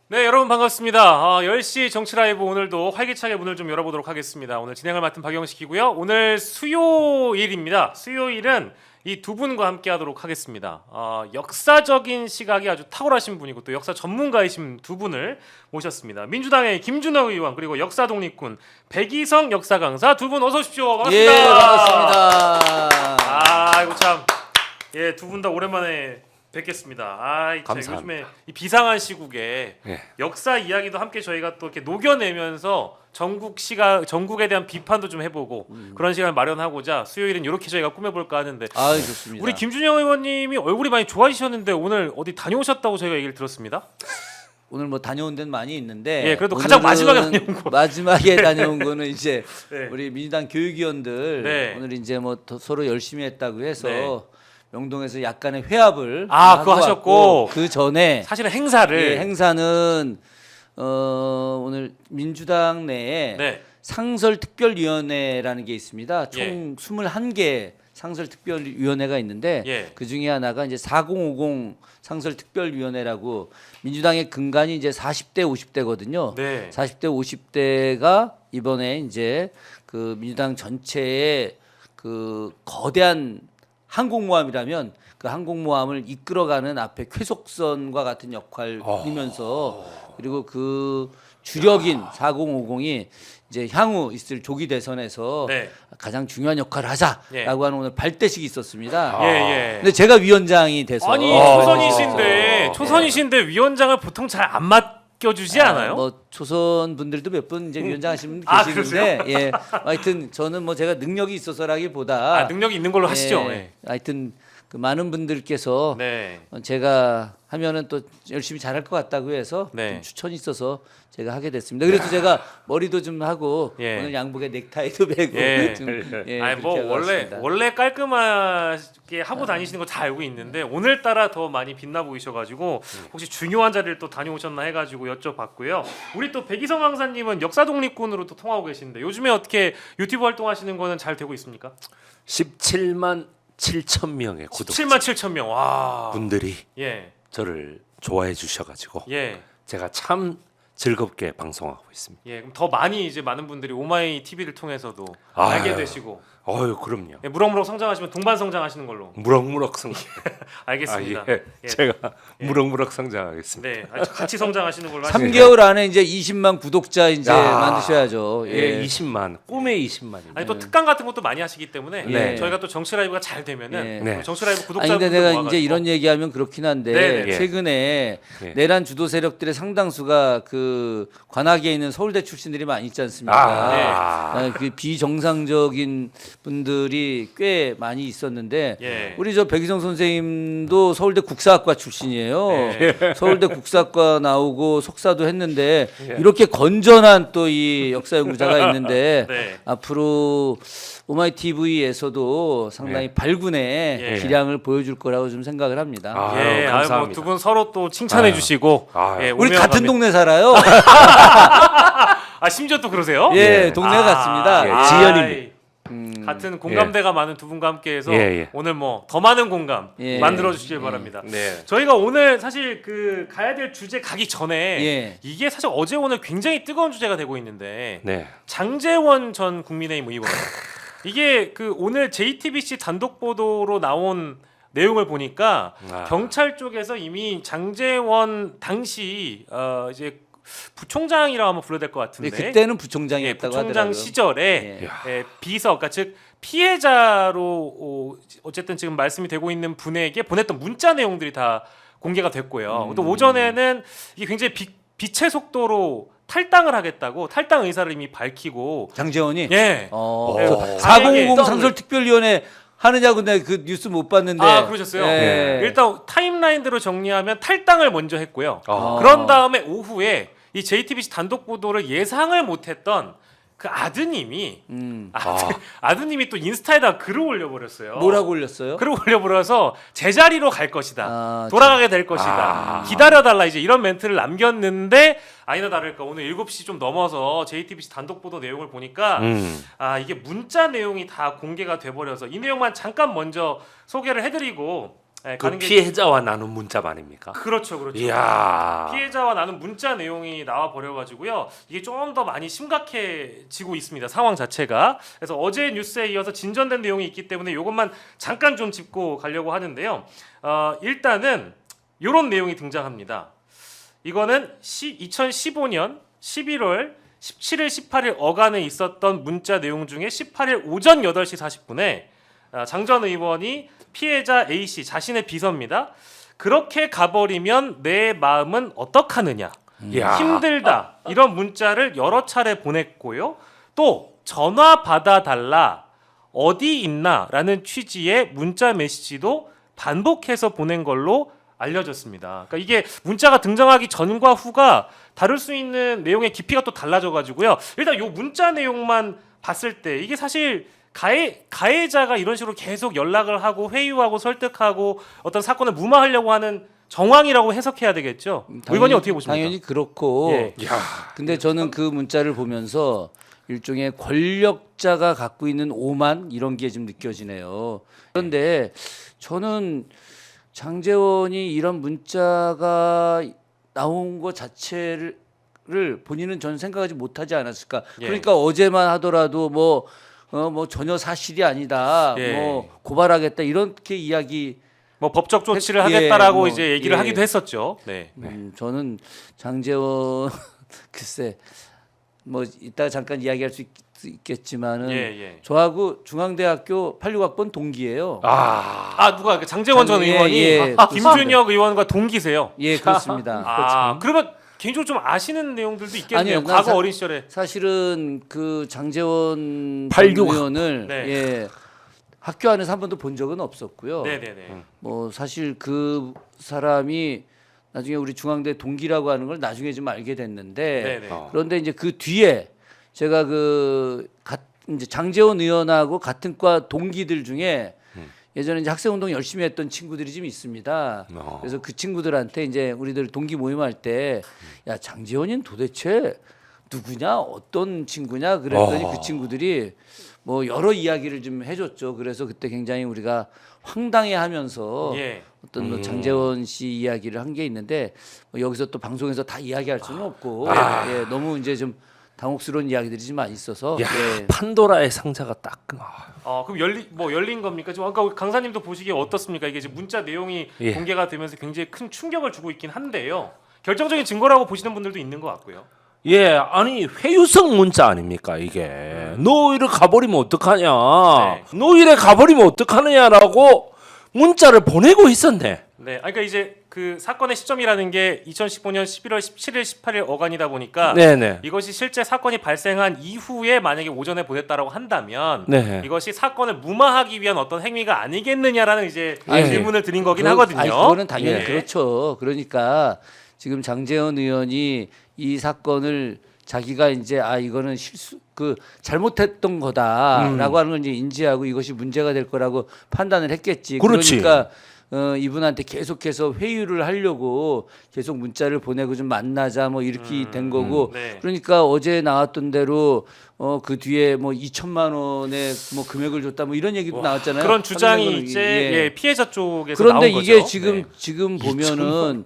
네, 여러분 반갑습니다. 10시 정치 라이브 오늘도 활기차게 문을 좀 열어보도록 하겠습니다. 오늘 진행을 맡은 박영식이고요. 오늘 수요일입니다. 수요일은 이 두 분과 함께 하도록 하겠습니다. 역사적인 시각이 아주 탁월하신 분이고 또 역사 전문가이신 두 분을 모셨습니다. 민주당의 김준호 의원 그리고 역사 독립군 백이성 역사 강사 두 분 어서 오십시오. 반갑습니다. 예, 반갑습니다. 아이고 참. 예, 두 분 다 오랜만에 뵙겠습니다. 감사합니다. 요즘에 이 비상한 시국에 예. 역사 이야기도 함께 저희가 또 이렇게 녹여내면서 전국에 대한 비판도 좀 해보고 그런 시간을 마련하고자 수요일은 이렇게 저희가 꾸며볼까 하는데 아, 좋습니다. 우리 김준영 의원님이 얼굴이 많이 좋아지셨는데 오늘 어디 다녀오셨다고 저희가 얘기를 들었습니다. 오늘 뭐 다녀온 데는 많이 있는데 예, 그래도 가장 마지막에 다녀온 곳. 마지막에 다녀온 거는 이제 네. 우리 민주당 교육위원들 네. 오늘 이제 뭐 서로 열심히 했다고 해서 네. 명동에서 약간의 회합을 그거 하고 하셨고 왔고, 그 전에 사실은 행사를 예, 행사는 오늘 민주당 내에 네. 상설특별위원회라는 게 있습니다. 총 21개 상설특별위원회가 있는데 예. 그 중에 하나가 이제 4050 상설특별위원회라고 민주당의 근간이 이제 40대 50대거든요. 네. 40대 50대가 이번에 이제 그 민주당 전체의 그 거대한 항공모함이라면 그 항공모함을 이끌어가는 앞에 쾌속선과 같은 역할이면서 그리고 그 주력인 4050이 이제 향후 있을 조기 대선에서 네. 가장 중요한 역할을 하자라고 예. 하는 오늘 발대식이 있었습니다. 예. 근데 제가 위원장이 돼서 아니 초선이신데 위원장을 보통 잘 안 맡겨주지 않아요? 뭐 초선 분들도 몇 분 이제 위원장 하시는 분 아, 계시는데 예. 하여튼 저는 뭐 제가 능력이 있어서라기보다 능력이 있는 걸로 하시죠. 예. 하여튼 그 많은 분들께서 네. 제가 하면은 또 열심히 잘할 것 같다고 해서 네. 좀 추천이 있어서 제가 하게 됐습니다. 그래서 제가 머리도 좀 하고 예. 오늘 양복에 넥타이도 매고 예. 좀 아니 뭐 그렇게 해봤습니다. 원래 깔끔하게 하고 다니시는 거 다 알고 있는데 오늘따라 더 많이 빛나 보이셔가지고 혹시 중요한 자리를 또 다녀오셨나 해가지고 여쭤봤고요. 우리 또 백이성 강사님은 역사 독립군으로 또 통하고 계신데 요즘에 어떻게 유튜브 활동하시는 거는 잘 되고 있습니까? 17만 7천 명의 구독자 7만 7천 명. 와. 분들이 예. 저를 좋아해 주셔가지고 예. 제가 참 즐겁게 방송하고 있습니다. 예. 그럼 더 많이 이제 많은 분들이 오마이 TV를 통해서도 아유. 알게 되시고 어유 그럼요. 예, 무럭무럭 성장하시면 동반 성장하시는 걸로. 무럭무럭 성장. 알겠습니다. 예. 예. 제가 무럭무럭 성장하겠습니다. 네, 같이 성장하시는 걸로 하시죠. 3개월 안에 이제 20만 구독자 이제 야. 만드셔야죠. 예, 예. 20만 꿈의 20만입니다. 아니 또 특강 같은 것도 많이 하시기 때문에 네. 저희가 또 정치 라이브가 잘 되면은 네. 네. 정치 라이브 아니 구독자분들 근데 내가 모아가지고 이제 이런 얘기하면 그렇긴 한데 네네. 예. 최근에 예. 내란 주도 세력들의 상당수가 그 관악에 있는 서울대 출신들이 많이 있지 않습니까? 네. 그 비정상적인 분들이 꽤 많이 있었는데 예. 우리 저 백이성 선생님도 서울대 국사학과 출신이에요. 네. 서울대 국사학과 나오고 석사도 했는데 예. 이렇게 건전한 또 이 역사 연구자가 있는데 네. 앞으로 오마이 TV에서도 상당히 발군의 예. 기량을 보여줄 거라고 좀 생각을 합니다. 아, 예, 감사합니다. 뭐두 분 서로 또 칭찬해 아유. 주시고 아유. 예, 우리 오면 같은 가면- 동네 살아요. 심지어 또 그러세요? 예, 예. 동네가 같습니다. 예, 지연입니다. 같은 공감대가 많은 두 분과 함께해서 예, 예. 오늘 뭐 더 많은 공감 예. 만들어 주시길 바랍니다. 네. 저희가 오늘 사실 그 가야 될 주제 가기 전에 예. 이게 사실 어제 오늘 굉장히 뜨거운 주제가 되고 있는데 네. 장제원 전 국민의힘 의원 이게 그 오늘 JTBC 단독 보도로 나온 내용을 보니까 경찰 쪽에서 이미 장제원 당시 이제 부총장이라고 하면 불러야 될 것 같은데 그때는 예, 부총장이었다고 부총장 하더라고요. 시절에 예. 예, 비서 그러니까 즉 피해자로 어쨌든 지금 말씀이 되고 있는 분에게 보냈던 문자 내용들이 다 공개가 됐고요. 또 오전에는 이게 굉장히 빛의 속도로 탈당을 하겠다고 탈당 의사를 이미 밝히고 장재원이 예. 오. 400 상설특별위원회 하느냐고 내가 그 뉴스 못 봤는데. 그러셨어요? 예. 일단 타임라인대로 정리하면 탈당을 먼저 했고요. 아. 그런 다음에 오후에 이 JTBC 단독 보도를 예상을 못했던 그 아드님이 아드님이 또 인스타에다 글을 올려버렸어요. 뭐라고 올렸어요? 글을 올려버려서 제자리로 갈 것이다. 아, 돌아가게 될 것이다. 기다려달라 이제 이런 멘트를 남겼는데 아니나 다를까 오늘 7시 좀 넘어서 JTBC 단독 보도 내용을 보니까 이게 문자 내용이 다 공개가 돼버려서 이 내용만 잠깐 먼저 소개를 해드리고 네, 그 가는 게 피해자와 나눈 문자만입니까? 그렇죠, 그렇죠. 이야. 피해자와 나눈 문자 내용이 나와 버려가지고요. 이게 좀 더 많이 심각해지고 있습니다. 상황 자체가. 그래서 어제 뉴스에 이어서 진전된 내용이 있기 때문에 이것만 잠깐 좀 짚고 가려고 하는데요. 일단은 이런 내용이 등장합니다. 이거는 2015년 11월 17일, 18일 어간에 있었던 문자 내용 중에 18일 오전 8시 40분에 장 전 의원이 피해자 A씨 자신의 비서입니다. 그렇게 가버리면 내 마음은 어떡하느냐. 이야. 힘들다. 이런 문자를 여러 차례 보냈고요. 또 전화 받아달라. 어디 있나? 라는 취지의 문자 메시지도 반복해서 보낸 걸로 알려졌습니다. 그러니까 이게 문자가 등장하기 전과 후가 다룰 수 있는 내용의 깊이가 또 달라져가지고요. 일단 이 문자 내용만 봤을 때 이게 사실 가해자가 이런 식으로 계속 연락을 하고 회유하고 설득하고 어떤 사건을 무마하려고 하는 정황이라고 해석해야 되겠죠. 의원이 어떻게 보십니까? 당연히 그렇고. 예. 야. 근데 저는 그 문자를 보면서 일종의 권력자가 갖고 있는 오만 이런 게 좀 느껴지네요. 그런데 저는 장제원이 이런 문자가 나온 것 자체를 본인은 저는 생각하지 못하지 않았을까. 예. 그러니까 어제만 하더라도 뭐 전혀 사실이 아니다. 예. 뭐 고발하겠다 이렇게 이야기. 뭐 법적 조치를 예, 하겠다라고 뭐, 이제 얘기를 예. 하기도 했었죠. 네. 저는 장제원 글쎄 뭐 이따 잠깐 이야기할 수 있겠지만은 예. 저하고 중앙대학교 86학번 동기예요. 누가 장제원 전 예, 의원이 예, 김준혁 의원과 동기세요. 예, 그렇습니다. 그러면 개인적으로 좀 아시는 내용들도 있겠네요. 아니요, 난 과거 어린 시절에. 사실은 그 장제원 86 의원을 네. 예, 학교 안에서 한 번도 본 적은 없었고요. 네네네. 뭐 사실 그 사람이 나중에 우리 중앙대 동기라고 하는 걸 나중에 좀 알게 됐는데 네네. 그런데 이제 그 뒤에 제가 이제 장제원 의원하고 같은 과 동기들 중에 예전에 이제 학생운동 열심히 했던 친구들이 좀 있습니다. 그래서 그 친구들한테 이제 우리들 동기 모임할 때 야 장제원이는 도대체 누구냐 어떤 친구냐 그랬더니 그 친구들이 뭐 여러 이야기를 좀 해줬죠. 그래서 그때 굉장히 우리가 황당해하면서 예. 어떤 뭐 장제원 씨 이야기를 한 게 있는데 뭐 여기서 또 방송에서 다 이야기할 수는 없고 예, 너무 이제 좀 당혹스러운 이야기들이 좀 많이 있어서 야, 예. 판도라의 상자가 딱. 그럼 열린 겁니까? 지금 아까 우리 강사님도 보시기에 어떻습니까? 이게 지금 문자 내용이 예. 공개가 되면서 굉장히 큰 충격을 주고 있긴 한데요. 결정적인 증거라고 보시는 분들도 있는 것 같고요. 예, 아니 회유성 문자 아닙니까 이게. 너 이래 가버리면 어떡하냐. 네. 너 이래 가버리면 어떡하느냐라고 문자를 보내고 있었네. 네, 그러니까 이제 그 사건의 시점이라는 게 2015년 11월 17일, 18일 어간이다 보니까 네네. 이것이 실제 사건이 발생한 이후에 만약에 오전에 보냈다라고 한다면 네. 이것이 사건을 무마하기 위한 어떤 행위가 아니겠느냐라는 이제 아니, 질문을 드린 거긴 그- 하거든요. 아니, 그거는 당연히 예. 그렇죠. 그러니까 지금 장제원 의원이 이 사건을 자기가 이제 이거는 잘못했던 거다라고 하는 걸 이제 인지하고 이것이 문제가 될 거라고 판단을 했겠지. 그렇지. 그러니까 이분한테 계속해서 회유를 하려고 계속 문자를 보내고 좀 만나자 뭐 이렇게 된 거고. 네. 그러니까 어제 나왔던 대로 그 뒤에 뭐 2천만 원의 뭐 금액을 줬다 뭐 이런 얘기도 나왔잖아요. 그런 주장이 판결은 이제 예. 피해자 쪽에서 그런데 나온 이게 거죠. 지금 보면은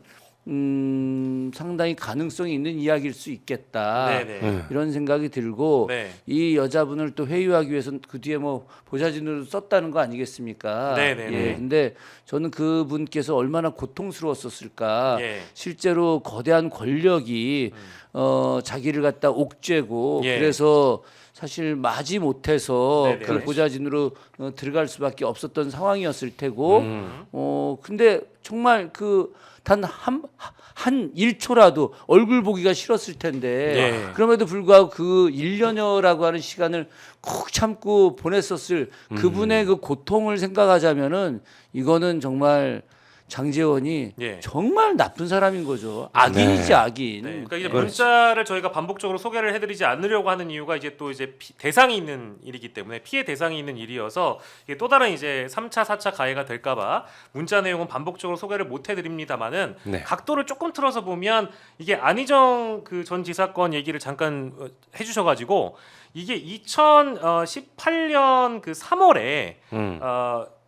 상당히 가능성이 있는 이야기일 수 있겠다. 네네. 이런 생각이 들고 네. 이 여자분을 또 회유하기 위해서는 그 뒤에 뭐 보좌진으로 썼다는 거 아니겠습니까? 네네네. 예. 근데 저는 그분께서 얼마나 고통스러웠었을까. 예. 실제로 거대한 권력이 자기를 갖다 옥죄고 예. 그래서 사실 마지 못해서 네네. 그 보좌진으로 들어갈 수밖에 없었던 상황이었을 테고 근데 정말 그 단 한 1초라도 얼굴 보기가 싫었을 텐데 예. 그럼에도 불구하고 그 1년여라고 하는 시간을 꾹 참고 보냈었을 그분의 그 고통을 생각하자면은 이거는 정말 장제원이 예. 정말 나쁜 사람인 거죠. 악인이지 네. 악인. 네, 그러니까 이제 문자를 저희가 반복적으로 소개를 해드리지 않으려고 하는 이유가 이제 또 이제 대상이 있는 일이기 때문에 피해 대상이 있는 일이어서 이게 또 다른 이제 3차, 4차 가해가 될까봐 문자 내용은 반복적으로 소개를 못 해드립니다만은 네. 각도를 조금 틀어서 보면 이게 안희정 그 전 지사건 얘기를 잠깐 해주셔가지고 이게 2018년 그 3월에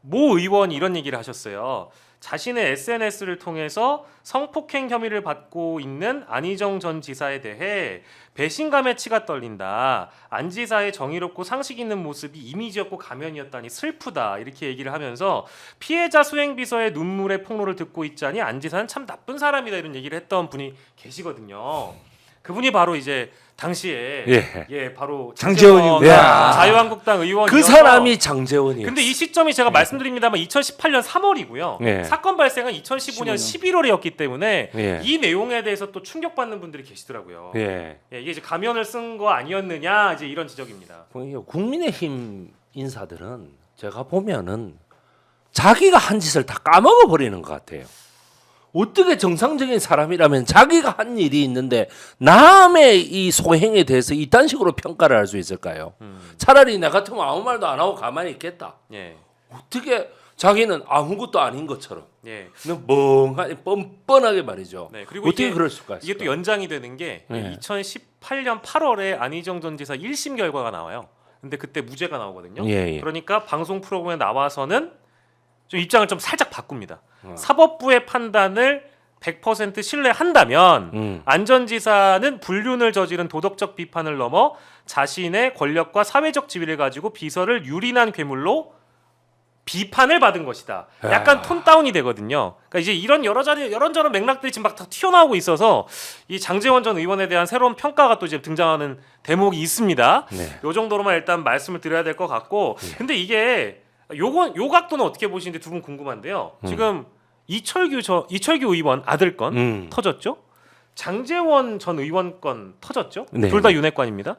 모 의원이 이런 얘기를 하셨어요. 자신의 SNS를 통해서 성폭행 혐의를 받고 있는 안희정 전 지사에 대해 배신감에 치가 떨린다. 안 지사의 정의롭고 상식 있는 모습이 이미지였고 가면이었다니 슬프다. 이렇게 얘기를 하면서 피해자 수행비서의 눈물의 폭로를 듣고 있자니 안 지사는 참 나쁜 사람이다. 이런 얘기를 했던 분이 계시거든요. 그분이 바로 이제 당시에 바로 장제원이구나. 자유한국당 의원이어서 그 사람이 장제원이에요. 근데 이 시점이 제가 말씀드립니다만 2018년 3월이고요. 사건 발생은 2015년 11월이었기 때문에 이 내용에 대해서 또 충격받는 분들이 계시더라고요. 이게 이제 가면을 쓴 거 아니었느냐 이제 이런 지적입니다. 국민의힘 인사들은 제가 보면은 자기가 한 짓을 다 까먹어 버리는 것 같아요. 어떻게 정상적인 사람이라면 자기가 한 일이 있는데 남의 이 소행에 대해서 이딴 식으로 평가를 할 수 있을까요? 차라리 나 같으면 아무 말도 안 하고 가만히 있겠다. 어떻게 자기는 아무것도 아닌 것처럼 그냥 멍하니 뻔뻔하게 말이죠. 그리고 어떻게 그럴 수가 있을까? 이게 또 연장이 되는 게 2018년 8월에 안희정 전 지사 1심 결과가 나와요. 근데 그때 무죄가 나오거든요. 그러니까 방송 프로그램에 나와서는 좀 입장을 좀 살짝 바꿉니다. 사법부의 판단을 100% 신뢰한다면 안 전 지사는 불륜을 저지른 도덕적 비판을 넘어 자신의 권력과 사회적 지위를 가지고 비서를 유린한 괴물로 비판을 받은 것이다. 약간 톤 다운이 되거든요. 그러니까 이제 이런 여런저런 맥락들이 지금 막 다 튀어나오고 있어서 이 장제원 전 의원에 대한 새로운 평가가 또 이제 등장하는 대목이 있습니다. 요 정도로만 일단 말씀을 드려야 될 것 같고, 근데 이게 요 각도는 어떻게 보시는지 두 분 궁금한데요. 지금 이철규 의원 아들 건 터졌죠. 장제원 전 의원 건 터졌죠. 둘 다 윤핵관입니다.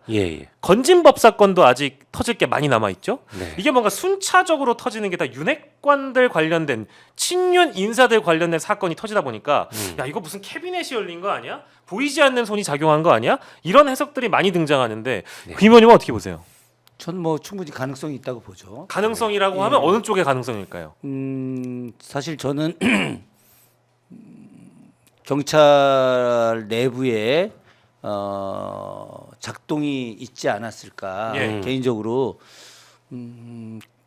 건진법 사건도 아직 터질 게 많이 남아 있죠. 이게 뭔가 순차적으로 터지는 게 다 윤핵관들 관련된 친윤 인사들 관련된 사건이 터지다 보니까 야 이거 무슨 캐비넷이 열린 거 아니야? 보이지 않는 손이 작용한 거 아니야? 이런 해석들이 많이 등장하는데 김 의원님은 어떻게 보세요? 전 뭐 충분히 가능성이 있다고 보죠. 가능성이라고 하면 어느 쪽의 가능성일까요? 사실 저는 경찰 내부에 작동이 있지 않았을까 개인적으로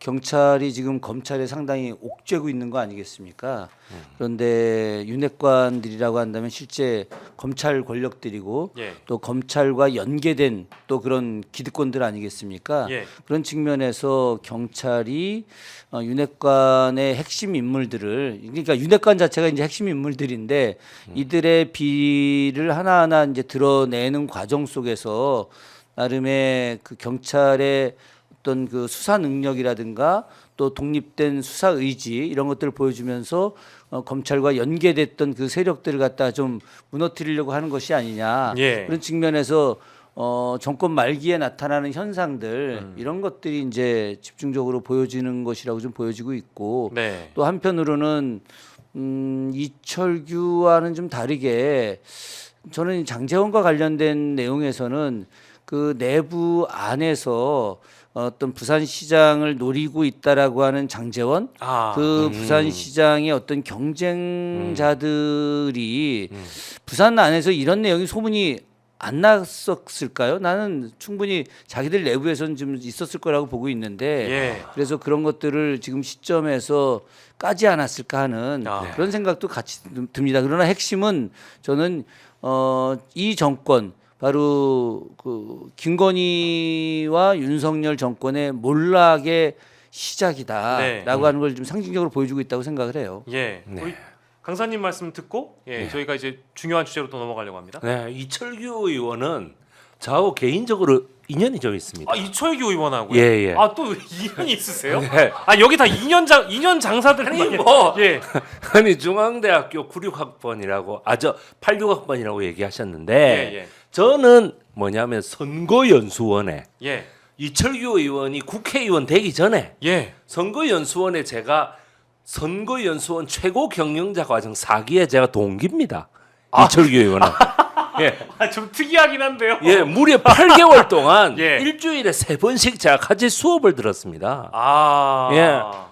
경찰이 지금 검찰에 상당히 옥죄고 있는 거 아니겠습니까? 그런데 윤핵관들이라고 한다면 실제 검찰 권력들이고 또 검찰과 연계된 또 그런 기득권들 아니겠습니까? 그런 측면에서 경찰이 윤핵관의 핵심 인물들을, 그러니까 윤핵관 자체가 이제 핵심 인물들인데 이들의 비리를 하나하나 이제 드러내는 과정 속에서 나름의 그 경찰의 어떤 그 수사 능력이라든가 또 독립된 수사 의지 이런 것들을 보여주면서 검찰과 연계됐던 그 세력들을 갖다 좀 무너뜨리려고 하는 것이 아니냐 그런 측면에서 정권 말기에 나타나는 현상들 이런 것들이 이제 집중적으로 보여지는 것이라고 좀 보여지고 있고 또 한편으로는 이철규와는 좀 다르게 저는 장제원과 관련된 내용에서는 그 내부 안에서 어떤 부산시장을 노리고 있다라고 하는 장제원, 그 부산시장의 어떤 경쟁자들이 부산 안에서 이런 내용이 소문이 안 났었을까요? 나는 충분히 자기들 내부에서는 좀 있었을 거라고 보고 있는데 그래서 그런 것들을 지금 시점에서 까지 않았을까 하는 그런 생각도 같이 듭니다. 그러나 핵심은 저는 이 정권 바로 그 김건희와 윤석열 정권의 몰락의 시작이다라고 하는 걸 좀 상징적으로 보여주고 있다고 생각을 해요. 우리 강사님 말씀 듣고 저희가 이제 중요한 주제로 또 넘어가려고 합니다. 이철규 의원은 저하고 개인적으로 인연이 좀 있습니다. 이철규 의원하고요? 또 인연이 있으세요? 여기 다 2년 장사들 아니 아니 중앙대학교 96학번이라고 저 86학번이라고 얘기하셨는데 저는 뭐냐면 선거연수원에 이철규 의원이 국회의원 되기 전에 선거연수원에 제가 선거연수원 최고 경영자 과정 4기에 제가 동기입니다. 이철규 의원은. 좀 특이하긴 한데요. 무려 8개월 동안 일주일에 3번씩 제가 같이 수업을 들었습니다.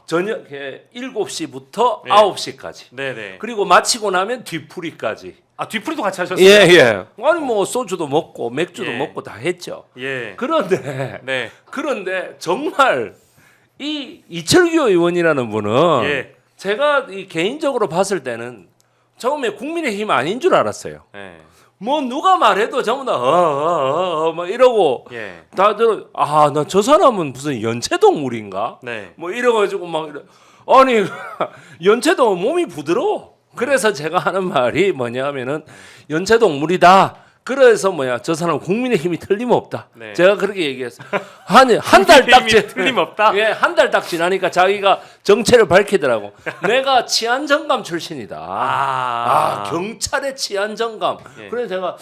저녁 7시부터 9시까지. 그리고 마치고 나면 뒤풀이까지. 뒤풀이도 같이 하셨어요? 아니 뭐 소주도 먹고 맥주도 먹고 다 했죠. 그런데 정말 이 이철규 의원이라는 분은 제가 이 개인적으로 봤을 때는 처음에 국민의힘 아닌 줄 알았어요. 예. 뭐 누가 말해도 전부 다 막 이러고 예. 다들 나 저 사람은 무슨 연체동물인가? 네. 뭐 이래가지고 막 아니 연체동은 몸이 부드러워. 그래서 제가 하는 말이 뭐냐면은 연체동물이다. 그래서 저 사람 국민의힘이 틀림없다. 네. 제가 그렇게 얘기했어요. 한 달 딱 틀림없다. 예, 한 달 딱 지나니까 자기가 정체를 밝히더라고. 내가 치안정감 출신이다. 경찰의 치안정감. 예. 그래서 제가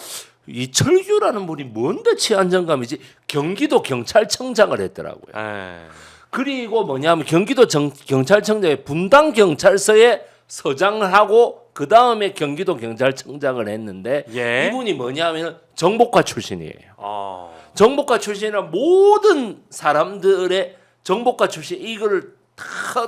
이철규라는 분이 뭔데 치안정감이지? 경기도 경찰청장을 했더라고요. 예. 그리고 뭐냐면 경기도 경찰청장의 분당 경찰서에 서장을 하고 그 다음에 경기도 경찰청장을 했는데 예. 이분이 뭐냐면 정보과 출신이에요. 정보과 출신이라 모든 사람들의 정보과 출신 이거를 다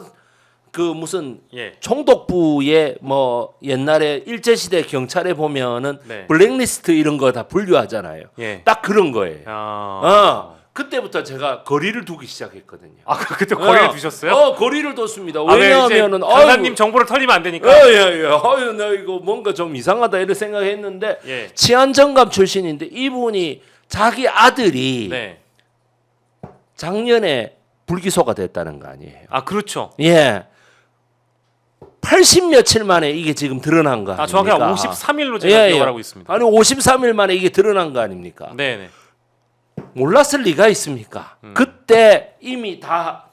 그 무슨 예. 총독부에 뭐 옛날에 일제시대 경찰에 보면은 네. 블랙리스트 이런 거 다 분류하잖아요. 예. 딱 그런 거예요. 그때부터 제가 거리를 두기 시작했거든요. 그때 거리를 두셨어요? 거리를 뒀습니다. 네, 왜냐하면은 강사님 정보를 털리면 안 되니까. 예예. 아유 나 이거 뭔가 좀 이상하다 이런 생각했는데 예. 치안정감 출신인데 이분이 자기 아들이 네. 작년에 불기소가 됐다는 거 아니에요. 그렇죠. 예. 80 며칠 만에 이게 지금 드러난 거 아닙니까? 정확히 53일로 제가 기억을 하고 있습니다. 아니 53일 만에 이게 드러난 거 아닙니까? 네. 몰랐을 리가 있습니까? 그때 이미 다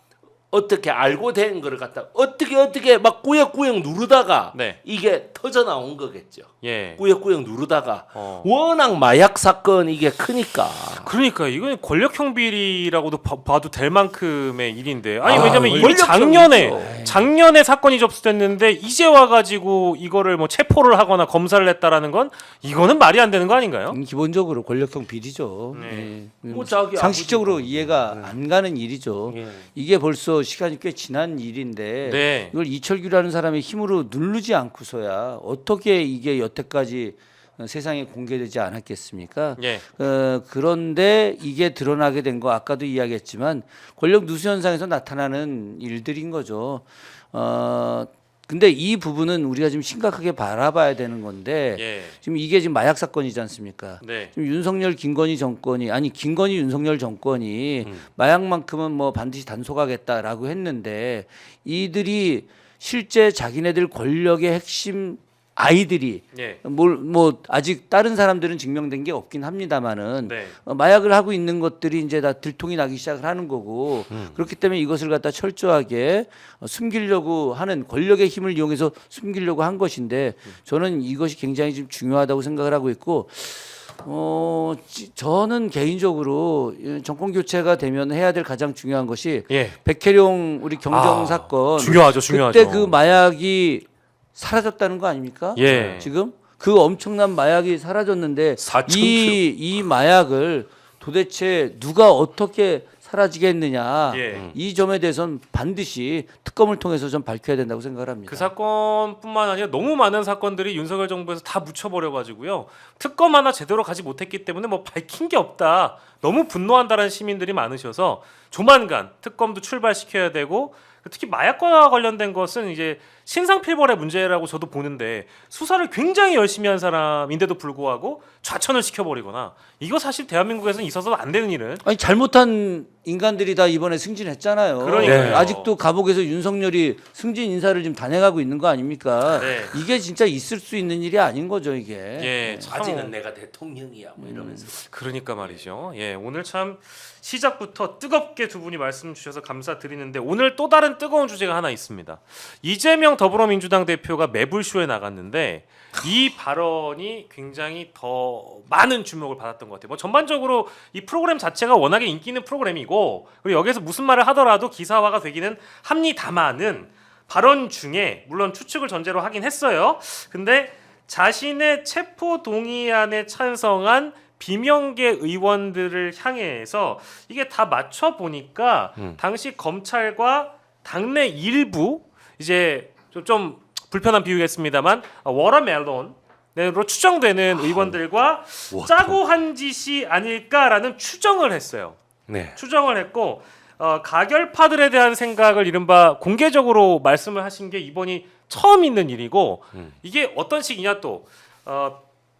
어떻게 알고 된 거를 갖다 어떻게 막 꾸역꾸역 누르다가 네. 이게 터져 나온 거겠죠. 예. 꾸역꾸역 누르다가 워낙 마약 사건 이게 크니까. 그러니까 이건 권력형 비리라고도 봐도 될 만큼의 일인데 왜냐면 이미 권력형 작년에 사건이 접수됐는데 이제 와가지고 이거를 뭐 체포를 하거나 검사를 했다라는 건 이거는 말이 안 되는 거 아닌가요? 기본적으로 권력형 비리죠. 네. 뭐 자기 상식적으로 아버지가. 이해가 안 가는 일이죠. 예. 이게 벌써 시간이 꽤 지난 일인데 네. 이걸 이철규라는 사람의 힘으로 누르지 않고서야 어떻게 이게 여태까지 세상에 공개되지 않았겠습니까? 예. 그런데 이게 드러나게 된 거 아까도 이야기했지만 권력 누수 현상에서 나타나는 일들인 거죠. 근데 이 부분은 우리가 지금 심각하게 바라봐야 되는 건데 예. 지금 이게 지금 마약 사건이지 않습니까? 네. 지금 윤석열 김건희 정권이 김건희 윤석열 정권이 마약만큼은 뭐 반드시 단속하겠다라고 했는데 이들이 실제 자기네들 권력의 핵심 아이들이 예. 뭐 아직 다른 사람들은 증명된 게 없긴 합니다만은 네. 마약을 하고 있는 것들이 이제 다 들통이 나기 시작을 하는 거고 그렇기 때문에 이것을 갖다 철저하게 숨기려고 하는 권력의 힘을 이용해서 숨기려고 한 것인데 저는 이것이 굉장히 좀 중요하다고 생각을 하고 있고 저는 개인적으로 정권 교체가 되면 해야 될 가장 중요한 것이 예. 백혜룡 우리 경정 사건 중요하죠. 그때 그 마약이 사라졌다는 거 아닙니까? 예. 지금 그 엄청난 마약이 사라졌는데 4,000 이 마약을 도대체 누가 어떻게 사라지게 했느냐 예. 이 점에 대해서는 반드시 특검을 통해서 좀 밝혀야 된다고 생각을 합니다. 그 사건뿐만 아니라 너무 많은 사건들이 윤석열 정부에서 다 묻혀버려가지고요. 특검 하나 제대로 가지 못했기 때문에 뭐 밝힌 게 없다. 너무 분노한다는 시민들이 많으셔서 조만간 특검도 출발시켜야 되고 특히 마약과 관련된 것은 이제 신상필벌의 문제라고 저도 보는데 수사를 굉장히 열심히 한 사람인데도 불구하고 좌천을 시켜버리거나 이거 사실 대한민국에서는 있어서도 안 되는 일은 잘못한 인간들이 다 이번에 승진했잖아요. 그러니까요. 아직도 감옥에서 윤석열이 승진 인사를 지금 단행하고 있는 거 아닙니까? 네. 이게 진짜 있을 수 있는 일이 아닌 거죠 이게. 예, 참 아직은 내가 대통령이야 뭐 이러면서. 그러니까 말이죠. 예, 오늘 참 시작부터 뜨겁게 두 분이 말씀 주셔서 감사드리는데 오늘 또 다른 뜨거운 주제가 하나 있습니다. 이재명 더불어민주당 대표가 매불쇼에 나갔는데 이 발언이 굉장히 더 많은 주목을 받았던 것 같아요. 뭐 전반적으로 이 프로그램 자체가 워낙에 인기 있는 프로그램이고 그리고 여기서 무슨 말을 하더라도 기사화가 되기는 합니다만은 발언 중에 물론 추측을 전제로 하긴 했어요. 근데 자신의 체포 동의안에 찬성한 비명계 의원들을 향해서 이게 다 맞춰 보니까 당시 검찰과 당내 일부 이제 좀 불편한 비유겠습니다만 워터멜론으로 추정되는 의원들과 짜고 한 짓이 아닐까라는 추정을 했어요. 네. 추정을 했고 가결파들에 대한 생각을 이른바 공개적으로 말씀을 하신 게 이번이 처음 있는 일이고 이게 어떤 식이냐 또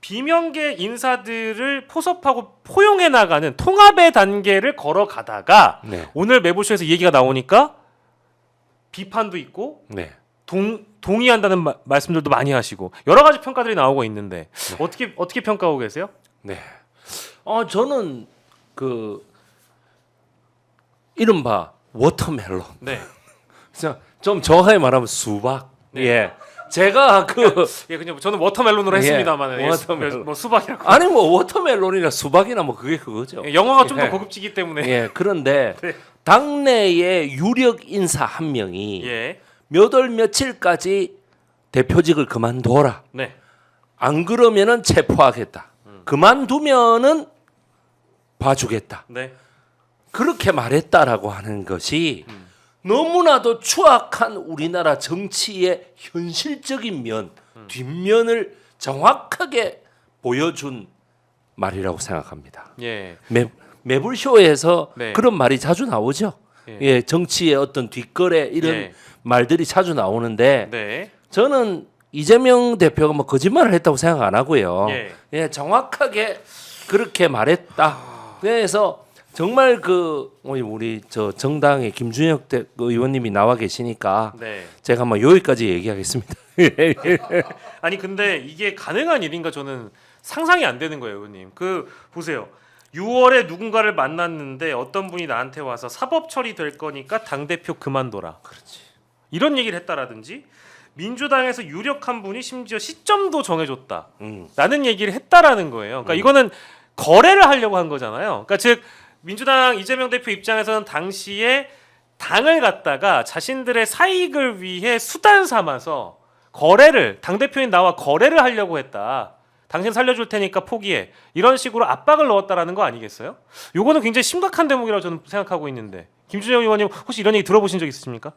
비명계 인사들을 포섭하고 포용해 나가는 통합의 단계를 걸어가다가 네. 오늘 매불쇼에서 얘기가 나오니까 비판도 있고 네. 동의한다는 말씀들도 많이 하시고 여러 가지 평가들이 나오고 있는데 어떻게 평가하고 계세요? 네. 저는 그 이른바 워터멜론. 네. 좀 정확하게 말하면 수박. 네. 예. 제가 예, 그냥 저는 워터멜론으로 예, 했습니다만 워터멜론. 뭐 수박이라고. 아니 뭐 워터멜론이나 수박이나 뭐 그게 그거죠. 예, 영어가 좀 더 예. 고급지기 때문에. 예. 그런데 네. 당내의 유력 인사 한 명이 예. 몇 월 며칠까지 대표직을 그만둬라. 네. 안 그러면은 체포하겠다. 그만두면은 봐주겠다. 네. 그렇게 말했다라고 하는 것이 너무나도 추악한 우리나라 정치의 현실적인 면, 뒷면을 정확하게 보여준 말이라고 생각합니다. 예. 매불쇼에서 네. 그런 말이 자주 나오죠. 예. 예, 정치의 어떤 뒷거래 이런 예. 말들이 자주 나오는데 네. 저는 이재명 대표가 뭐 거짓말을 했다고 생각 안 하고요. 예. 예, 정확하게 그렇게 말했다. 그래서 정말 우리 저 정당의 김준혁 의원님이 나와 계시니까 네. 제가 뭐 여기까지 얘기하겠습니다. 아니 근데 이게 가능한 일인가 저는 상상이 안 되는 거예요, 의원님. 보세요. 6월에 누군가를 만났는데 어떤 분이 나한테 와서 사법 처리될 거니까 당 대표 그만둬라. 그렇지. 이런 얘기를 했다라든지 민주당에서 유력한 분이 심지어 시점도 정해줬다. 라는 얘기를 했다라는 거예요. 그러니까 이거는 거래를 하려고 한 거잖아요. 그러니까 즉 민주당 이재명 대표 입장에서는 당시에 당을 갖다가 자신들의 사익을 위해 수단 삼아서 당 대표인 나와 거래를 하려고 했다. 당신 살려줄 테니까 포기해. 이런 식으로 압박을 넣었다라는 거 아니겠어요? 요거는 굉장히 심각한 대목이라고 저는 생각하고 있는데 김준영 의원님 혹시 이런 얘기 들어보신 적 있으십니까?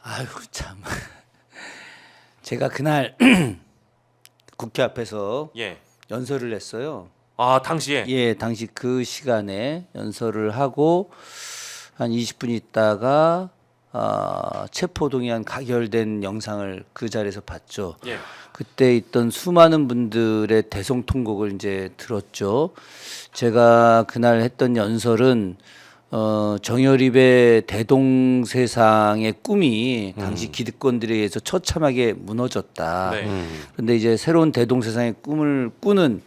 아유 참. 제가 그날 국회 앞에서 예. 연설을 했어요. 아 당시에. 예, 당시 그 시간에 연설을 하고 한 20분 있다가 체포동의안 가결된 영상을 그 자리에서 봤죠. 예. 그때 있던 수많은 분들의 대성통곡을 이제 들었죠. 제가 그날 했던 연설은 정여립의 대동세상의 꿈이 당시 기득권들에 의해서 처참하게 무너졌다. 네. 그런데 이제 새로운 대동세상의 꿈을 꾸는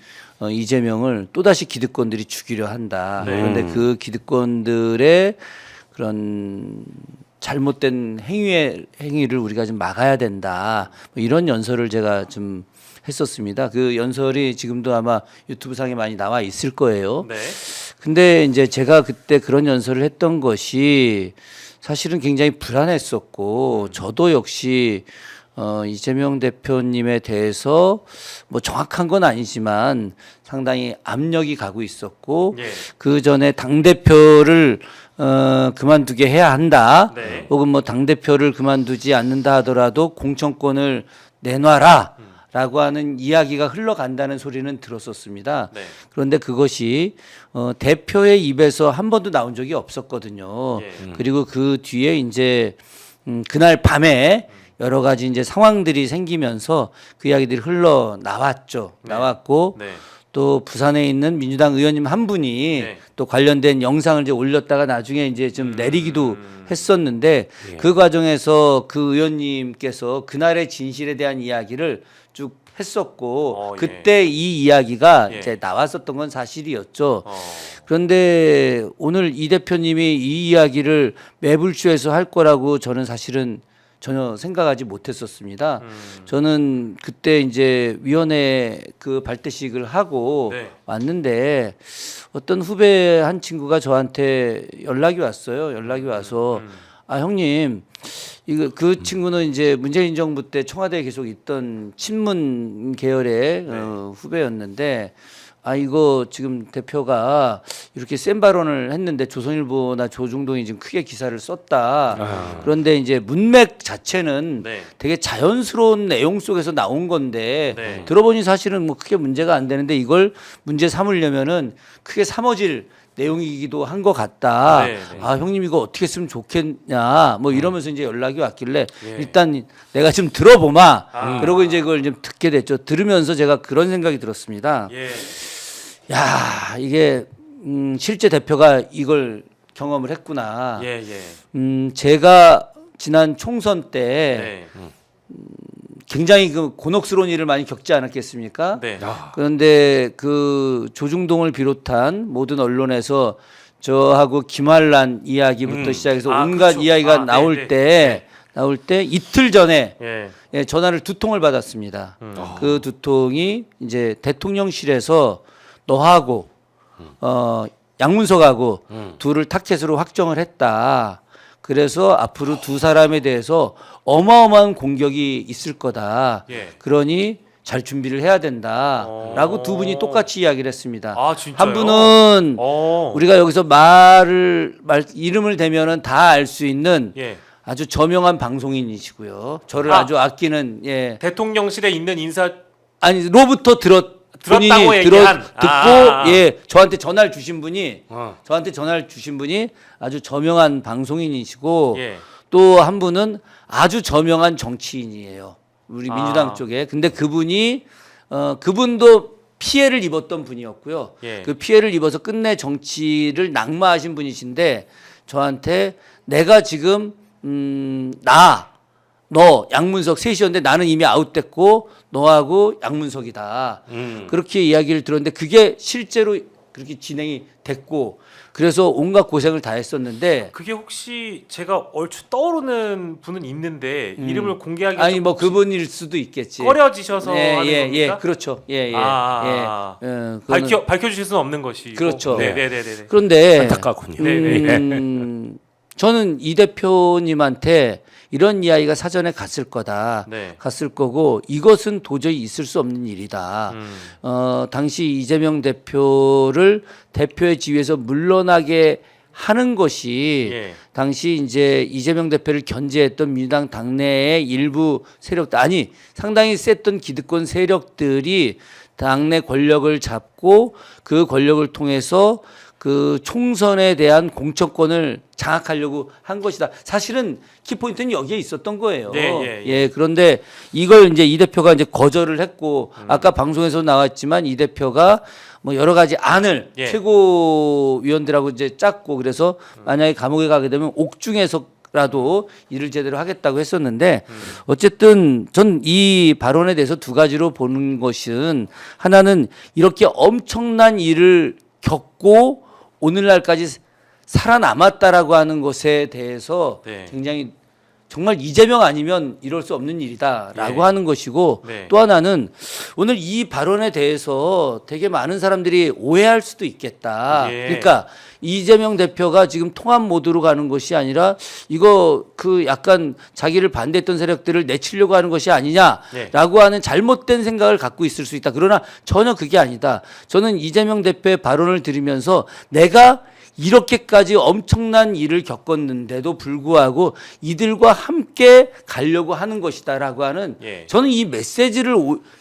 이재명을 또다시 기득권들이 죽이려 한다. 네. 그런데 그 기득권들의 그런 잘못된 행위를 우리가 좀 막아야 된다. 뭐 이런 연설을 제가 좀 했었습니다. 그 연설이 지금도 아마 유튜브 상에 많이 나와 있을 거예요. 네. 근데 이제 제가 그때 그런 연설을 했던 것이 사실은 굉장히 불안했었고 저도 역시 이재명 대표님에 대해서 뭐 정확한 건 아니지만 상당히 압력이 가고 있었고 예. 그 전에 당 대표를 그만두게 해야 한다. 네. 혹은 뭐 당 대표를 그만두지 않는다 하더라도 공천권을 내놔라. 라고 하는 이야기가 흘러간다는 소리는 들었었습니다. 네. 그런데 그것이 대표의 입에서 한 번도 나온 적이 없었거든요. 예. 그리고 그 뒤에 이제 그날 밤에 여러 가지 이제 상황들이 생기면서 그 이야기들이 흘러 나왔죠. 네. 나왔고 네. 또 부산에 있는 민주당 의원님 한 분이 네. 또 관련된 영상을 이제 올렸다가 나중에 이제 좀 내리기도 했었는데 예. 그 과정에서 그 의원님께서 그날의 진실에 대한 이야기를 쭉 했었고 예. 그때 이 이야기가 예. 이제 나왔었던 건 사실이었죠. 어. 그런데 오늘 이 대표님이 이 이야기를 매불쇼에서 할 거라고 저는 사실은 전혀 생각하지 못했었습니다. 저는 그때 이제 위원회 그 발대식을 하고 네. 왔는데 어떤 후배 한 친구가 저한테 연락이 왔어요. 연락이 와서 아 형님 이거 그 친구는 이제 문재인 정부 때 청와대에 계속 있던 친문 계열의 후배였는데 이거 지금 대표가 이렇게 센 발언을 했는데 조선일보나 조중동이 지금 크게 기사를 썼다. 그런데 이제 문맥 자체는 네. 되게 자연스러운 내용 속에서 나온 건데 네. 들어보니 사실은 뭐 크게 문제가 안 되는데 이걸 문제 삼으려면은 크게 삼어질 내용이기도 한 것 같다. 네, 네. 형님 이거 어떻게 했으면 좋겠냐. 뭐 이러면서 이제 연락이 왔길래 예. 일단 내가 좀 들어보마. 그러고 이제 그걸 좀 듣게 됐죠. 들으면서 제가 그런 생각이 들었습니다. 예. 야, 이게 실제 대표가 이걸 경험을 했구나. 예, 예. 제가 지난 총선 때 네. 굉장히 그 곤혹스러운 일을 많이 겪지 않았겠습니까? 네. 그런데 그 조중동을 비롯한 모든 언론에서 저하고 김환란 이야기부터 시작해서 온갖 그렇죠. 이야기가 네, 나올 네. 때 이틀 전에 예. 전화를 2통을 받았습니다. 그 2통이 이제 대통령실에서 너하고 양문석하고 둘을 타켓으로 확정을 했다. 그래서 앞으로 두 사람에 대해서 어마어마한 공격이 있을 거다. 예. 그러니 잘 준비를 해야 된다라고 두 분이 똑같이 이야기를 했습니다. 아, 진짜요? 한 분은 우리가 여기서 이름을 대면은 다 알 수 있는 예. 아주 저명한 방송인이시고요. 저를 아주 아끼는 대통령실에 있는 인사 로부터 들었다고 본인이 얘기한 듣고 저한테 전화를 주신 분이 아주 저명한 방송인이시고 예. 또 한 분은 아주 저명한 정치인이에요. 우리 민주당 쪽에. 근데 그분도 피해를 입었던 분이었고요. 예. 그 피해를 입어서 끝내 정치를 낙마하신 분이신데 저한테 내가 지금 너 양문석 셋이었는데 나는 이미 아웃됐고 너하고 양문석이다. 그렇게 이야기를 들었는데 그게 실제로 그렇게 진행이 됐고 그래서 온갖 고생을 다 했었는데 그게 혹시 제가 얼추 떠오르는 분은 있는데 이름을 공개하기 아니 뭐 그분일 수도 있겠지. 꺼려지셔서 하는 겁니까? 예, 그렇죠. 밝혀주실 수는 없는 것이고. 그렇죠. 네네네. 그런데 안타깝군요. 저는 이 대표님한테 이런 이야기가 사전에 갔을 거다. 네. 갔을 거고 이것은 도저히 있을 수 없는 일이다. 당시 이재명 대표를 대표의 지위에서 물러나게 하는 것이 당시 이제 이재명 대표를 견제했던 민주당 당내의 일부 세력들 상당히 셌던 기득권 세력들이 당내 권력을 잡고 그 권력을 통해서 그 총선에 대한 공천권을 장악하려고 한 것이다. 사실은 키포인트는 여기에 있었던 거예요. 그런데 이걸 이제 이 대표가 이제 거절을 했고 아까 방송에서 나왔지만 이 대표가 뭐 여러 가지 안을 최고위원들하고 이제 짰고 그래서 만약에 감옥에 가게 되면 옥중에서라도 일을 제대로 하겠다고 했었는데 어쨌든 전 이 발언에 대해서 두 가지로 보는 것은 하나는 이렇게 엄청난 일을 겪고 오늘날까지 살아남았다라고 하는 것에 대해서 굉장히 정말 이재명 아니면 이럴 수 없는 일이다라고 하는 것이고 또 하나는 오늘 이 발언에 대해서 되게 많은 사람들이 오해할 수도 있겠다. 그러니까 이재명 대표가 지금 통합 모드로 가는 것이 아니라 이거 그 약간 자기를 반대했던 세력들을 내치려고 하는 것이 아니냐라고 하는 잘못된 생각을 갖고 있을 수 있다. 그러나 전혀 그게 아니다. 저는 이재명 대표의 발언을 들으면서 내가 이렇게까지 엄청난 일을 겪었는데도 불구하고 이들과 함께 가려고 하는 것이다라고 하는 저는 이 메시지를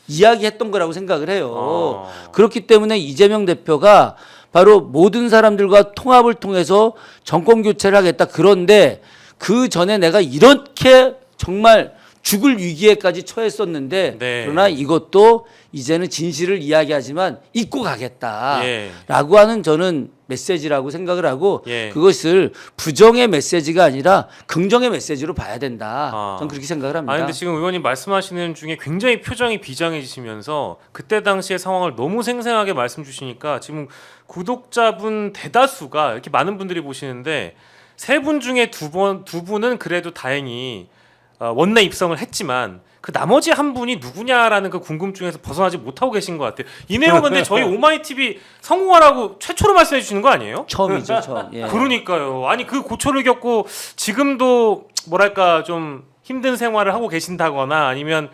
이야기했던 거라고 생각을 해요. 그렇기 때문에 이재명 대표가 바로 모든 사람들과 통합을 통해서 정권 교체를 하겠다. 그런데 그 전에 내가 이렇게 정말 죽을 위기에까지 처했었는데 그러나 이것도 이제는 진실을 이야기하지만 잊고 가겠다라고 하는 저는 메시지라고 생각을 하고 그것을 부정의 메시지가 아니라 긍정의 메시지로 봐야 된다. 저는 그렇게 생각을 합니다. 근데 지금 의원님 말씀하시는 중에 굉장히 표정이 비장해지시면서 그때 당시의 상황을 너무 생생하게 말씀 주시니까 지금 구독자분 대다수가 이렇게 많은 분들이 보시는데 세 분 중에 두 분은 그래도 다행히 원내 입성을 했지만 그 나머지 한 분이 누구냐라는 그 궁금증에서 벗어나지 못하고 계신 것 같아요. 이 내용은 근데 저희 오마이 TV 성공하라고 최초로 말씀해 주시는 거 아니에요? 처음이죠, 처음. 그러니까요. 아니 그 고초를 겪고 지금도 뭐랄까 좀 힘든 생활을 하고 계신다거나 아니면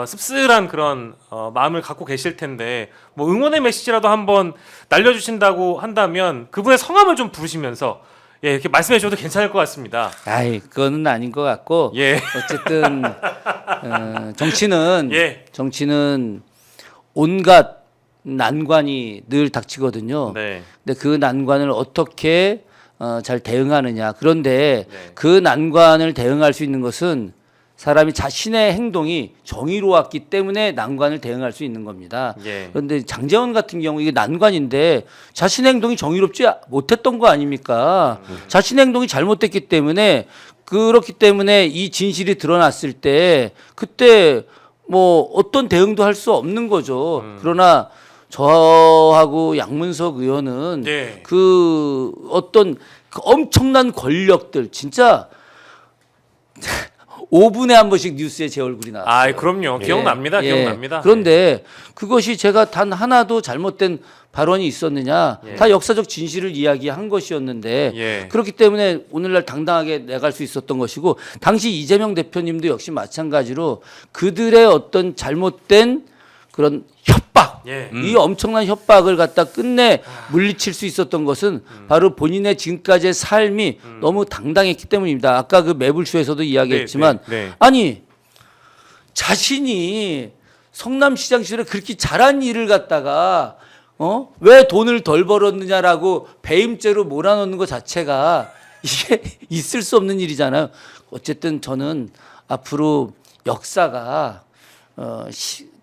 씁쓸한 그런 마음을 갖고 계실 텐데 뭐 응원의 메시지라도 한번 날려주신다고 한다면 그분의 성함을 좀 부르시면서 예, 이렇게 말씀해 주셔도 괜찮을 것 같습니다. 아이, 그거는 아닌 것 같고 예. 어쨌든 정치는 예. 정치는 온갖 난관이 늘 닥치거든요. 네. 근데 그 난관을 어떻게 잘 대응하느냐. 그런데 네. 그 난관을 대응할 수 있는 것은 사람이 자신의 행동이 정의로웠기 때문에 난관을 대응할 수 있는 겁니다. 예. 그런데 장제원 같은 경우 이게 난관인데 자신의 행동이 정의롭지 못했던 거 아닙니까? 자신의 행동이 잘못됐기 때문에 그렇기 때문에 이 진실이 드러났을 때 그때 뭐 어떤 대응도 할 수 없는 거죠. 그러나 저하고 양문석 의원은 예. 그 어떤 그 엄청난 권력들 진짜 5분에 한 번씩 뉴스에 제 얼굴이 나왔어요. 아, 그럼요. 기억납니다. 예. 기억납니다. 그런데 그것이 제가 단 하나도 잘못된 발언이 있었느냐? 예. 다 역사적 진실을 이야기한 것이었는데 예. 그렇기 때문에 오늘날 당당하게 내갈 수 있었던 것이고 당시 이재명 대표님도 역시 마찬가지로 그들의 어떤 잘못된 그런 협박, 예. 이 엄청난 협박을 갖다 끝내 물리칠 수 있었던 것은 바로 본인의 지금까지의 삶이 너무 당당했기 때문입니다. 아까 그 매불쇼에서도 이야기했지만 네, 네, 네. 아니 자신이 성남시장 시절에 그렇게 잘한 일을 갖다가 왜 돈을 덜 벌었느냐라고 배임죄로 몰아넣는 것 자체가 이게 있을 수 없는 일이잖아요. 어쨌든 저는 앞으로 역사가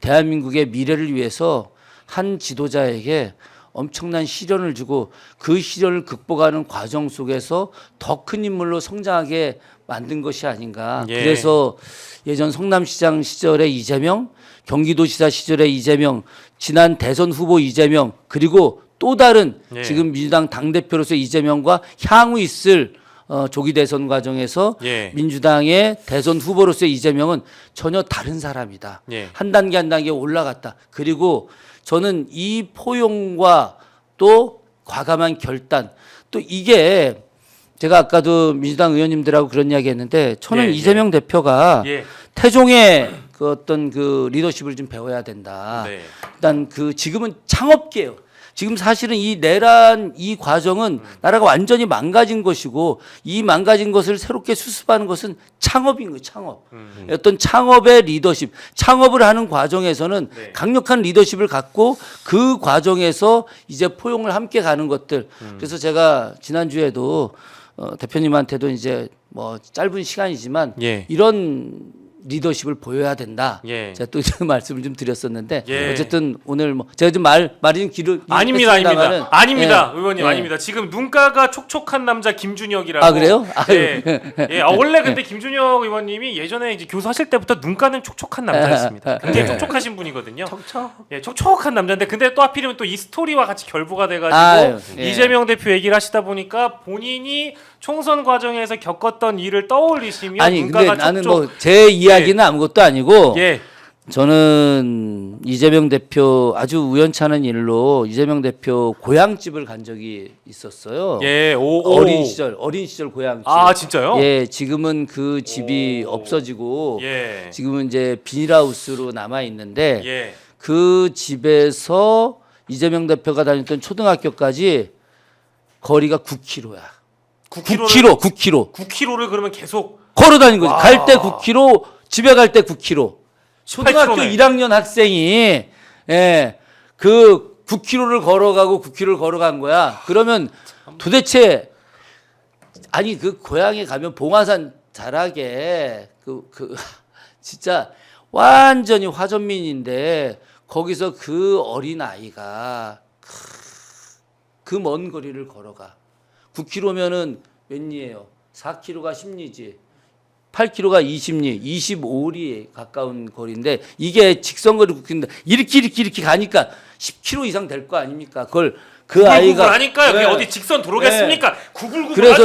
대한민국의 미래를 위해서 한 지도자에게 엄청난 시련을 주고 그 시련을 극복하는 과정 속에서 더 큰 인물로 성장하게 만든 것이 아닌가. 예. 그래서 예전 성남시장 시절의 이재명, 경기도지사 시절의 이재명, 지난 대선 후보 이재명, 그리고 또 다른 예. 지금 민주당 당대표로서 이재명과 향후 있을 조기 대선 과정에서 예. 민주당의 대선 후보로서의 이재명은 전혀 다른 사람이다. 예. 한 단계 한 단계 올라갔다. 그리고 저는 이 포용과 또 과감한 결단 또 이게 제가 아까도 민주당 의원님들하고 그런 이야기 했는데 저는 예, 이재명 대표가 예. 태종의 그 어떤 그 리더십을 좀 배워야 된다. 네. 일단 그 지금은 창업계예요. 지금 사실은 이 내란 이 과정은 나라가 완전히 망가진 것이고 이 망가진 것을 새롭게 수습하는 것은 창업인 거예요. 창업. 어떤 창업의 리더십. 창업을 하는 과정에서는 네. 강력한 리더십을 갖고 그 과정에서 이제 포용을 함께 가는 것들. 그래서 제가 지난주에도 대표님한테도 이제 뭐 짧은 시간이지만 예. 이런 리더십을 보여야 된다. 예. 제가 또 그 말씀을 좀 드렸었는데 예. 어쨌든 오늘 뭐 제가 좀 말이 좀 아닙니다, 아닙니다, 아닙니다, 예. 의원님 예. 아닙니다. 지금 눈가가 촉촉한 남자 김준혁이라고. 아, 그래요? 예, 예. 원래 근데 김준혁 의원님이 예전에 이제 교수하실 때부터 눈가는 촉촉한 남자였습니다. 굉장히 촉촉하신 분이거든요. 예, 촉촉한 남자인데 근데 또 하필이면 또 이 스토리와 같이 결부가 돼가지고 아유, 예. 이재명 대표 얘기를 하시다 보니까 본인이 총선 과정에서 겪었던 일을 떠올리시며 아니 근데 눈가가 나는 촉촉. 뭐 제 이야기는 아무것도 아니고 예, 저는 이재명 대표 아주 우연찮은 일로 이재명 대표 고향집을 간 적이 있었어요. 예, 어린 시절 고향집. 아 진짜요? 예, 지금은 그 집이 없어지고 예, 지금은 이제 비닐하우스로 남아 있는데 예. 그 집에서 이재명 대표가 다녔던 초등학교까지 거리가 9km야. 9km. 9km를 그러면 계속 걸어 다닌 거지. 와. 갈 때 9km, 집에 갈 때 9km. 초등학교 18km 네. 1학년 학생이 그 9km를 걸어가고 9km를 걸어간 거야. 그러면 도대체 아니 그 고향에 가면 봉화산 자락에 진짜 완전히 화전민인데 거기서 그 어린 아이가 그 먼 거리를 걸어가. 9km면은 웬리예요? 4km가 10리지. 8km가 20리, 25리 가까운 거리인데 이게 직선거리 9km인데 이렇게 가니까 10km 이상 될 거 아닙니까? 그걸 그 아이가 하니까요. 그게 네. 어디 직선 도로겠습니까? 구불구불 그래서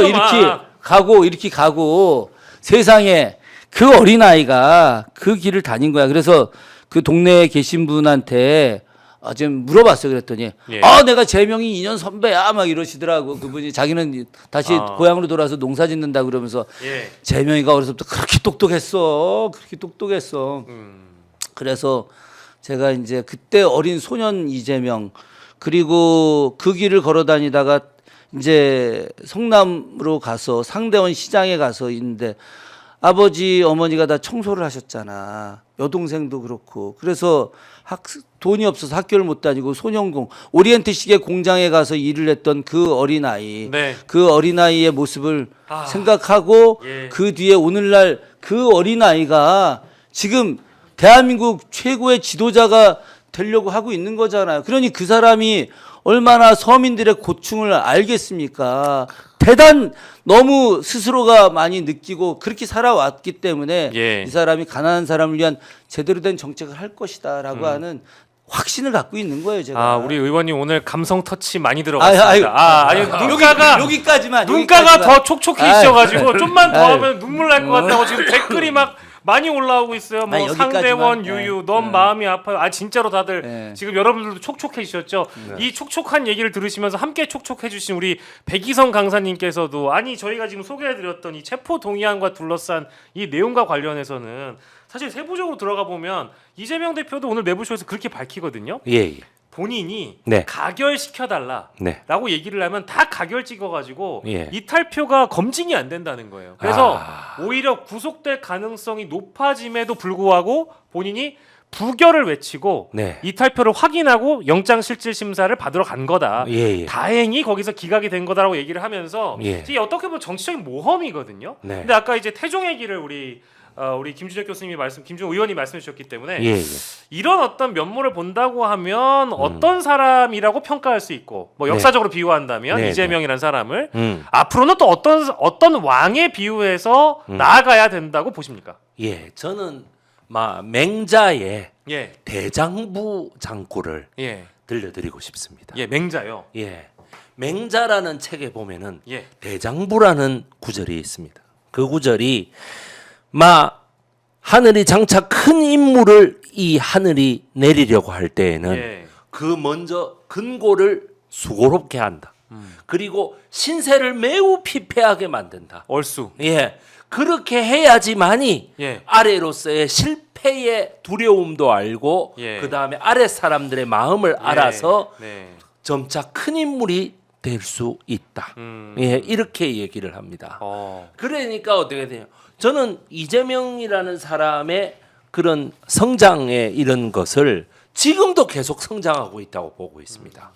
하죠, 이렇게 가고 세상에 그 어린 아이가 그 길을 다닌 거야. 그래서 그 동네에 계신 분한테 지금 물어봤어요. 그랬더니 예. 내가 재명이 2년 선배야 막 이러시더라고. 그분이 자기는 다시 고향으로 돌아와서 농사 짓는다 그러면서 예. 재명이가 어려서부터 그렇게 똑똑했어. 그렇게 똑똑했어. 그래서 제가 이제 그때 어린 소년 이재명 그리고 그 길을 걸어 다니다가 이제 성남으로 가서 상대원 시장에 가서 있는데 아버지 어머니가 다 청소를 하셨잖아. 여동생도 그렇고. 그래서 돈이 없어서 학교를 못 다니고 소년공 오리엔트 시계 공장에 가서 일을 했던 그 어린아이. 네. 그 어린아이의 모습을 생각하고 예. 그 뒤에 오늘날 그 어린아이가 지금 대한민국 최고의 지도자가 되려고 하고 있는 거잖아요. 그러니 그 사람이 얼마나 서민들의 고충을 알겠습니까? 너무 스스로가 많이 느끼고 그렇게 살아왔기 때문에 예. 이 사람이 가난한 사람을 위한 제대로 된 정책을 할 것이다라고 하는 확신을 갖고 있는 거예요, 제가. 우리 의원님 오늘 감성 터치 많이 들어갔습니다. 아니 여기까지만. 눈가가 더 촉촉해지셔가지고 좀만 더 하면 눈물 날 것 같다고 지금 댓글이 막 많이 올라오고 있어요. 뭐 여기까지만. 상대원 유유, 넌 마음이 아파요. 진짜로 다들 지금 여러분들도 촉촉해지셨죠. 이 촉촉한 얘기를 들으시면서 함께 촉촉해주신 우리 백이성 강사님께서도 저희가 지금 소개해드렸던 이 체포 동의안과 둘러싼 이 내용과 관련해서는 사실 세부적으로 들어가 보면 이재명 대표도 오늘 내부쇼에서 그렇게 밝히거든요. 예. 본인이 네. 가결시켜달라라고 네. 얘기를 하면 다 가결 찍어가지고 예. 이탈표가 검증이 안 된다는 거예요. 그래서 오히려 구속될 가능성이 높아짐에도 불구하고 본인이 부결을 외치고 네. 이탈표를 확인하고 영장실질심사를 받으러 간 거다. 예. 다행히 거기서 기각이 된 거다라고 얘기를 하면서 예. 이게 어떻게 보면 정치적인 모험이거든요. 네. 근데 아까 이제 태종 얘기를 우리 김준혁 교수님이 김준혁 의원이 말씀해 주셨기 때문에 예. 이런 어떤 면모를 본다고 하면 어떤 사람이라고 평가할 수 있고 뭐 역사적으로 비유한다면 네, 이재명이라는 사람을 앞으로는 앞으로는 또 어떤 왕에 비유해서 나아가야 된다고 보십니까? 예. 저는 맹자의 예, 대장부 장구를 예, 들려드리고 싶습니다. 예, 맹자요. 예. 맹자라는 책에 보면은 예, 대장부라는 구절이 있습니다. 그 구절이 하늘이 장차 큰 임무를 이 하늘이 내리려고 할 때에는 예, 그 먼저 근고를 수고롭게 한다. 그리고 신세를 매우 피폐하게 만든다. 얼쑤. 예. 그렇게 해야지만이 예, 아래로서의 실패의 두려움도 알고 예. 그다음에 아래 사람들의 마음을 알아서 네. 점차 큰 인물이 될 수 있다. 예, 이렇게 얘기를 합니다. 그러니까 어떻게 돼요? 저는 이재명이라는 사람의 그런 성장의 이런 것을 지금도 계속 성장하고 있다고 보고 있습니다.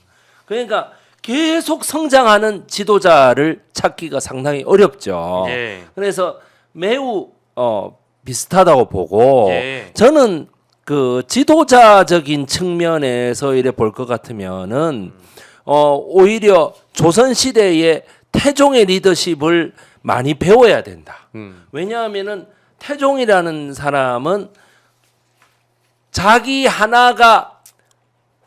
그러니까 계속 성장하는 지도자를 찾기가 상당히 어렵죠. 예. 그래서 매우 비슷하다고 보고 예. 저는 그 지도자적인 측면에서 이래 볼 것 같으면은 오히려 조선 시대의 태종의 리더십을 많이 배워야 된다. 왜냐하면은 태종이라는 사람은 자기 하나가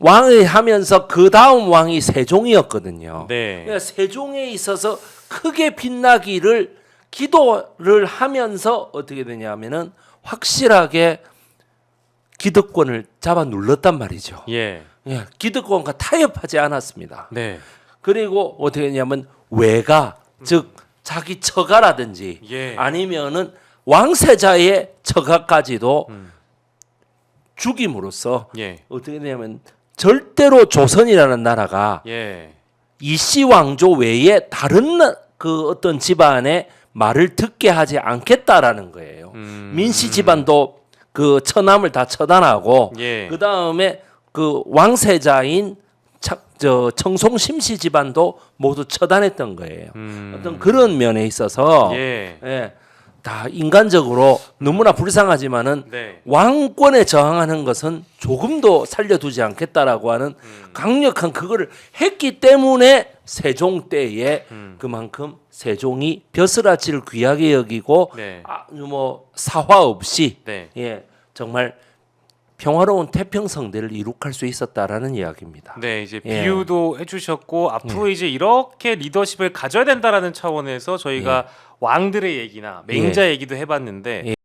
왕을 하면서 그 다음 왕이 세종이었거든요. 네. 그러니까 세종에 있어서 크게 빛나기를 기도를 하면서 어떻게 되냐면은 확실하게 기득권을 잡아 눌렀단 말이죠. 예. 예, 기득권과 타협하지 않았습니다. 네. 그리고 어떻게 했냐면 외가 즉 자기 처가라든지 예. 아니면은 왕세자의 처가까지도 죽임으로써 예. 어떻게 되냐면 절대로 조선이라는 나라가 예. 이씨 왕조 외에 다른 그 어떤 집안의 말을 듣게 하지 않겠다라는 거예요. 민씨 집안도 그 처남을 다 처단하고 예. 그 다음에 그 왕세자인 청송 심씨 집안도 모두 처단했던 거예요. 어떤 그런 면에 있어서 예. 예, 다 인간적으로 너무나 불쌍하지만은 네. 왕권에 저항하는 것은 조금도 살려두지 않겠다라고 하는 강력한 그거를 했기 때문에 세종 때에 그만큼 세종이 벼슬아치를 귀하게 여기고 네. 뭐 사화 없이 네. 예, 정말 평화로운 태평성대를 이룩할 수 있었다라는 이야기입니다. 네, 이제 예. 비유도 해주셨고 앞으로 이제 이렇게 리더십을 가져야 된다라는 차원에서 저희가 왕들의 얘기나 맹자 얘기도 해봤는데